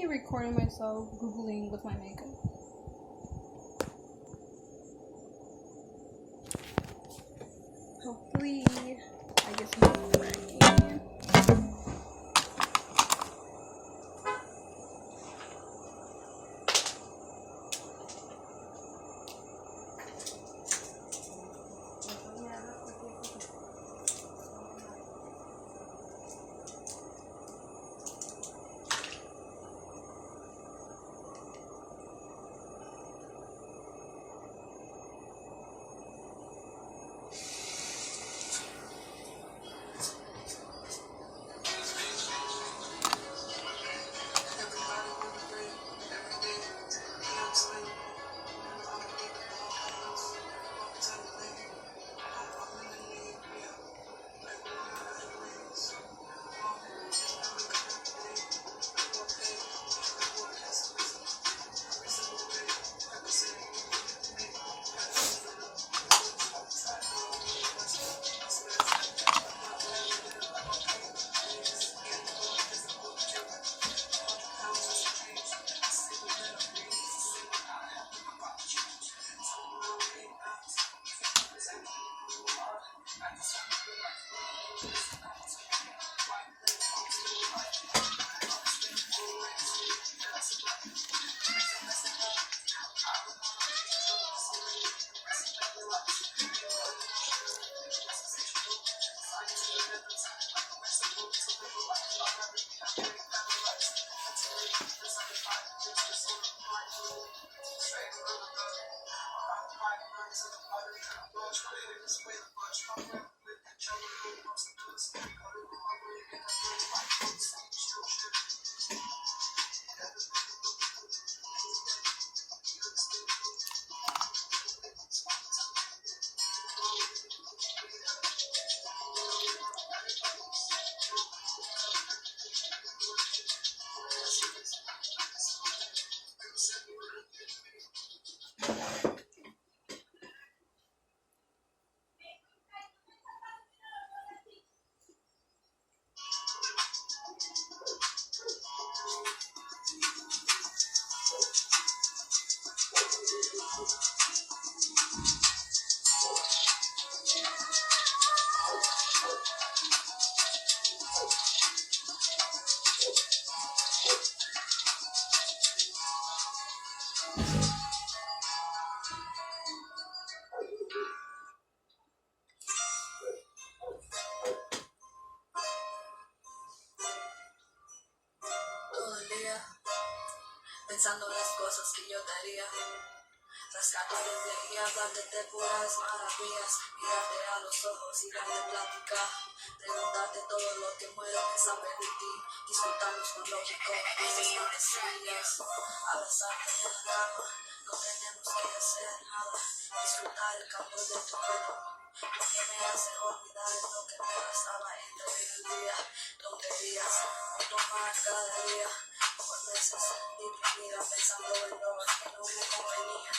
me recording myself googling with my makeup. Hopefully, I get some ready. Pensando en las cosas que yo te haría, rascando Biblia y hablarte de puras maravillas, mirarte a los ojos y darte plática, preguntarte todo lo que muero que saber de ti, disfrutarnos con lógico, esas manecillas, abrazarte en la cama, no tenemos que hacer nada, disfrutar el calor de tu cuerpo, lo que me hace olvidar lo que me gastaba entre el día, tonterías, no tomar cada día. Por meses deprimida pensando en lo que no me convenía.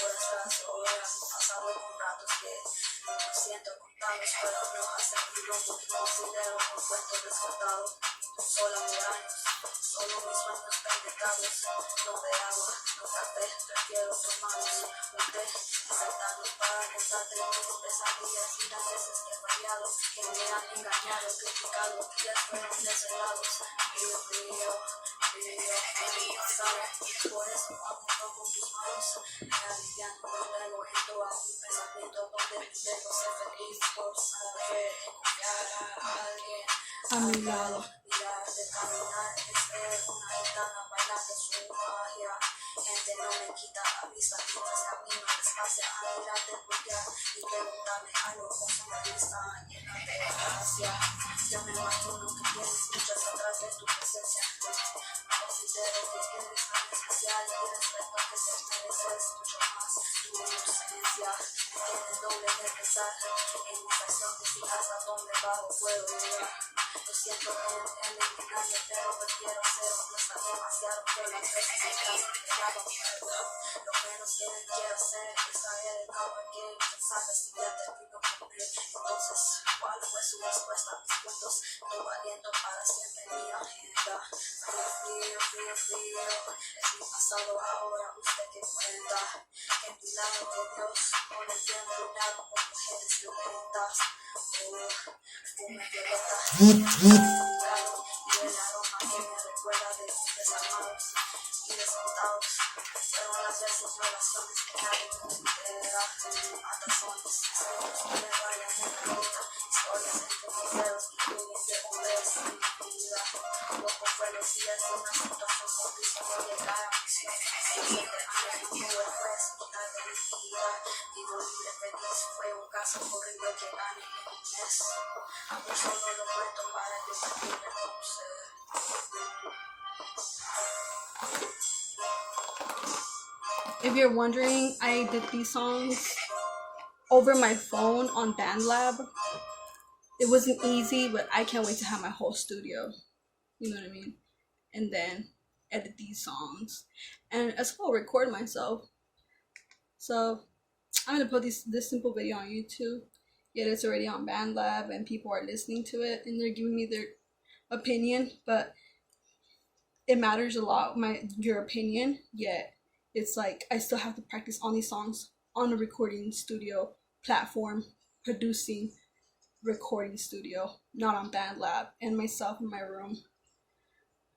Horas tras horas pasado con ratos que no siento contados, pero no hacen mi rumbo que considero un cuento descontado. Sola por años, solo mis sueños pendientados. No de agua, no café, prefiero tomarnos un té y sentarnos para contarte mis pesadillas y las veces que he fallado, que me han engañado, criticado, días fueron desvelados. Por eso apunto con tus manos, me aliviando luego entro a un pensamiento donde mi dejo ser feliz por saber confiar a alguien A mi lado. Mirar de caminar, es una gitana, bailar de su magia. Gente no me quita la vista mientras camino despacio a mirarte voltear y preguntarme algo con sonrisa llena de gracia. Yo me imagino que tienes muchas atrás de tu presencia. Considero que eres tan especial y respeto que te mereces mucho más. Tu inocencia tiene doble de pensar en mi estación de si hasta donde bajo puedo llegar. Lo siento en eliminarme, pero prefiero ser honesta demasiado que las veces me quedaba muerto. Lo menos que quiero hacer es saber el power game, quién sabe si ya termino con él. Entonces, ¿cuál fue su respuesta a mis cuentos? No valiendo para siempre mi agenda. frío. Es mi pasado ahora, usted que cuenta. En mi lado con Dios, con el tiempo lado con mujeres violentas. Fume violeta, claro, y el aroma que me recuerda de desarmados y desmontados. Fueron las veces relaciones que nadie me entera. Atazones, celos, que me rayan en la vida. Historias entre mis dedos, incluyen de mujeres en mi vida. Loco fue los días de una situación complice no llegar a prisión. 7 años no tuve juez, mitad de mi vida. Vivo libre, feliz, fue un caso horrible que gané en un mes. Aún solo lo cuento para que se pueda conocer. If you're wondering, I did these songs over my phone on BandLab. It wasn't easy, but I can't wait to have my whole studio. You know what I mean? And then edit these songs. And as well, record myself. So I'm gonna put this simple video on YouTube. Yet it's already on BandLab and people are listening to it and they're giving me their opinion, but it matters a lot, your opinion, yet it's like I still have to practice on these songs on a recording studio platform, producing recording studio, not on BandLab, and myself in my room,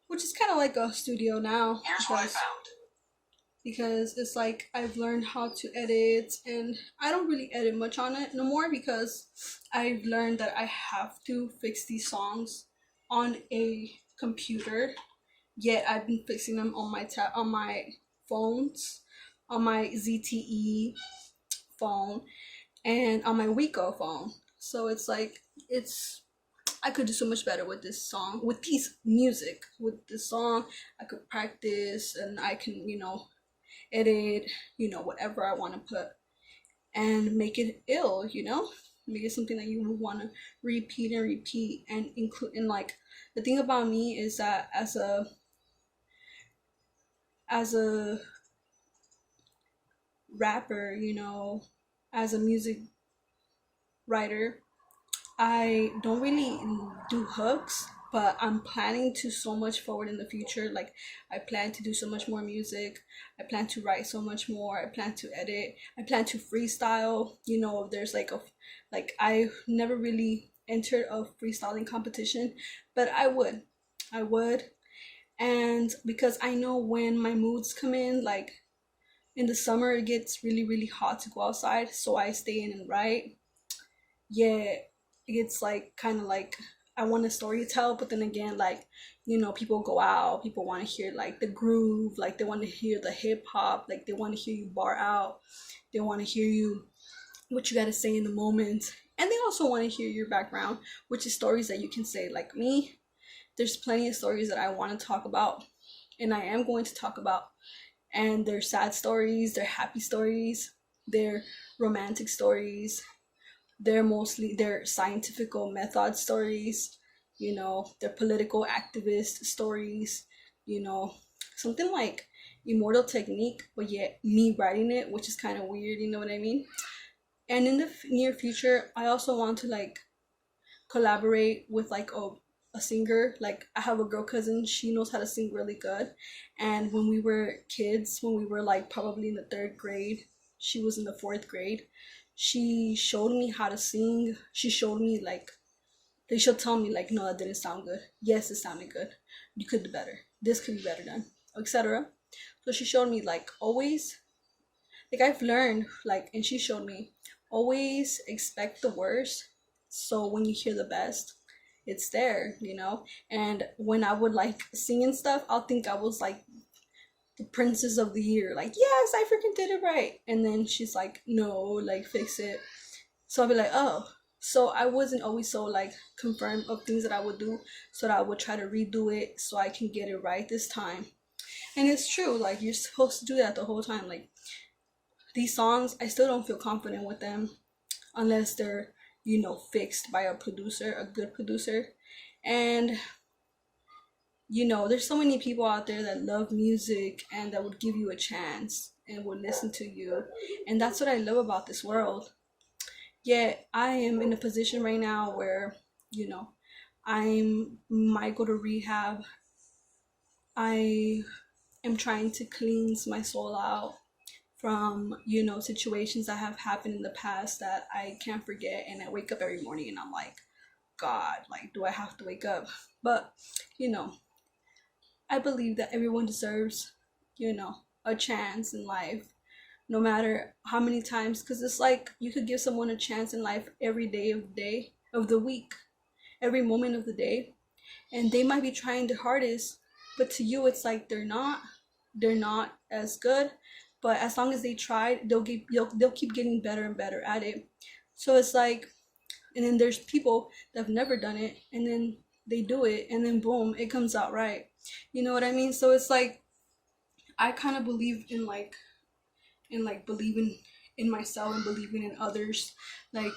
which is kind of like a studio now. Here's what I found. Because it's like I've learned how to edit, and I don't really edit much on it no more because I've learned that I have to fix these songs on a computer. Yet I've been fixing them on my phones, on my ZTE phone, and on my Wiko phone. So it's like I could do so much better with this song, with this music, with this song. I could practice and I can, edit, whatever I want to put and make it ill, make it something that you want to repeat and include. And like the thing about me is that as a rapper, as a music writer, I don't really do hooks, but I'm planning to so much forward in the future. Like I plan to do so much more music. I plan to write so much more. I plan to edit. I plan to freestyle. There's I never really entered a freestyling competition, but I would. And because I know when my moods come in, like in the summer, it gets really, really hot to go outside. So I stay in and write. Yeah, it's like kind of like I want to story tell, but then again, like, people go out, people want to hear like the groove, like they want to hear the hip hop, like they want to hear you bar out, they want to hear you what you got to say in the moment, and they also want to hear your background, which is stories that you can say. Like me, there's plenty of stories that I want to talk about, and I am going to talk about, and they're sad stories, they're happy stories, they're romantic stories, they're scientific method stories, they're political activist stories, something like Immortal Technique, but yet me writing it, which is kind of weird, you know what I mean? And in the near future, I also want to like collaborate with like a singer. Like I have a girl cousin, she knows how to sing really good, and when we were kids, when we were like probably in the 3rd grade, she was in the 4th grade, she showed me how to sing. She showed me she'll tell me like, no, that didn't sound good. Yes, it sounded good. You could do better. This could be better done, etc. So she showed me like always, like I've learned like, and she showed me always expect the worst. So when you hear the best, it's there, And when I would like sing and stuff, I'll think I was like the princess of the year, like, yes, I freaking did it right. And then she's like, no, like fix it. So I'll be like, oh. So I wasn't always so like confirmed of things that I would do, so that I would try to redo it so I can get it right this time. And it's true, like you're supposed to do that the whole time. Like these songs, I still don't feel confident with them unless they're fixed by a producer, a good producer. And there's so many people out there that love music and that would give you a chance and would listen to you. And that's what I love about this world. Yet I am in a position right now where, I might go to rehab I am trying to cleanse my soul out from, situations that have happened in the past that I can't forget. And I wake up every morning and I'm like, God, like, do I have to wake up? But, you know, I believe that everyone deserves, a chance in life, no matter how many times. Because it's like you could give someone a chance in life every day of the week, every moment of the day, and they might be trying their hardest, but to you it's like they're not as good. But as long as they tried, they'll keep getting better and better at it. So it's like, and then there's people that have never done it, and then they do it, and then boom, it comes out right. You know what I mean? So it's like I kind of believe in believing in myself and believing in others. Like,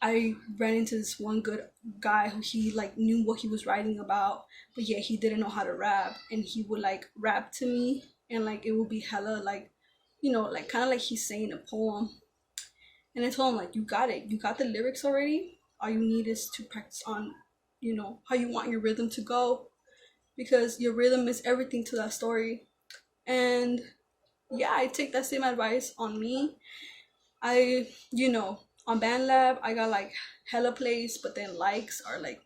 I ran into this one good guy who he like knew what he was writing about, but yet he didn't know how to rap, and he would like rap to me, and like it would be hella like, like kind of like he's saying a poem. And I told him, like, you got it, you got the lyrics already. All you need is to practice on, how you want your rhythm to go, because your rhythm is everything to that story. And yeah, I take that same advice on me. I, on BandLab, I got like hella plays, but then likes are like,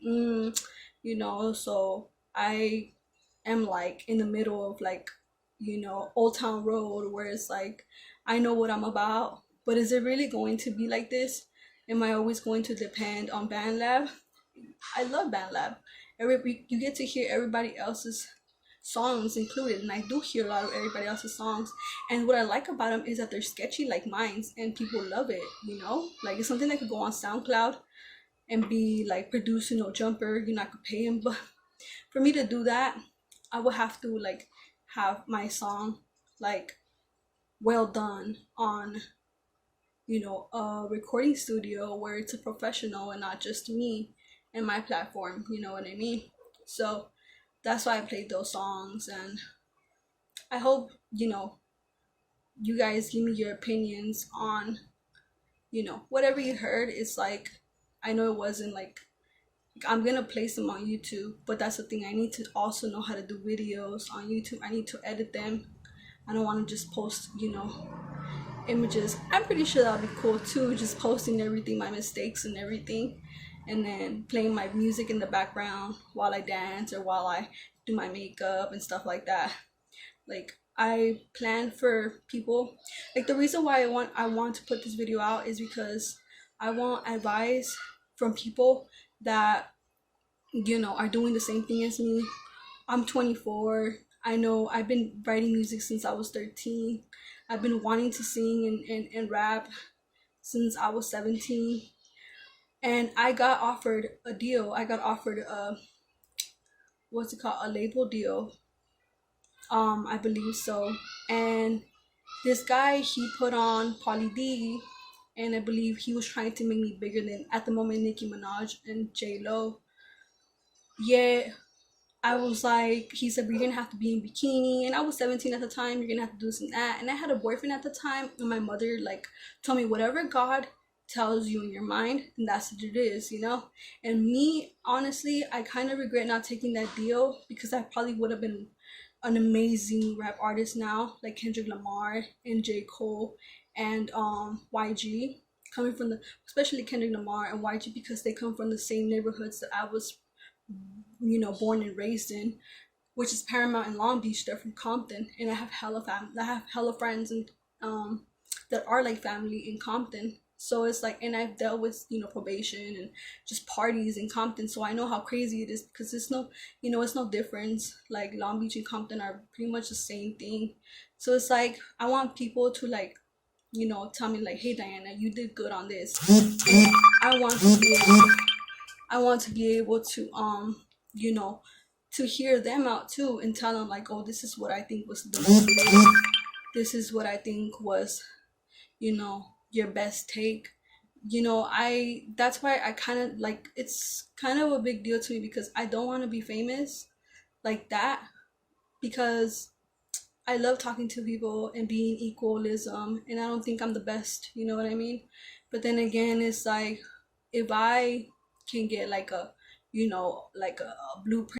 so I am like in the middle of like, Old Town Road, where it's like, I know what I'm about, but is it really going to be like this? Am I always going to depend on BandLab? I love BandLab. Every week you get to hear everybody else's songs included, and I do hear a lot of everybody else's songs. And what I like about them is that they're sketchy like mine, and people love it. Like it's something that could go on SoundCloud and be like produced, jumper. I could pay him, but for me to do that, I would have to like have my song like well done on a recording studio where it's a professional and not just me and my platform. You know what I mean? So that's why I played those songs, and I hope you guys give me your opinions on whatever you heard. It's like, I know it wasn't like I'm gonna place them on YouTube, but that's the thing, I need to also know how to do videos on YouTube. I need to edit them. I don't want to just post images. I'm pretty sure that'll be cool too, just posting everything, my mistakes and everything, and then playing my music in the background while I dance or while I do my makeup and stuff like that. Like, I plan for people. Like, the reason why I want to put this video out is because I want advice from people that are doing the same thing as me. I'm 24. I know I've been writing music since I was 13. I've been wanting to sing and rap since I was 17. And I got offered a deal. I got offered what's it called? A label deal. I believe so. And this guy, he put on Pauly D, and I believe he was trying to make me bigger than, at the moment, Nicki Minaj and J Lo. Yeah, I was like, he said, you're gonna have to be in bikini. And I was 17 at the time, you're gonna have to do this and that. And I had a boyfriend at the time, and my mother, like, told me, whatever God tells you in your mind, and that's what it is. And me, honestly, I kind of regret not taking that deal, because I probably would have been an amazing rap artist now, like Kendrick Lamar and J. Cole and YG, coming from especially Kendrick Lamar and YG, because they come from the same neighborhoods that I was born and raised in, which is Paramount and Long Beach. They're from Compton, and I have hella friends and that are like family in Compton. So it's like, and I've dealt with probation and just parties in Compton, so I know how crazy it is, because it's no difference. Like, Long Beach and Compton are pretty much the same thing. So it's like, I want people to like tell me like, hey Diana, you did good on this. And I want to be able to to hear them out too, and tell them like, oh, this is what I think was the most, this is what I think was your best take. I that's why I kind of like, it's kind of a big deal to me, because I don't want to be famous like that, because I love talking to people and being equalism, and I don't think I'm the best, you know what I mean? But then again, it's like, if I can get like a like a blueprint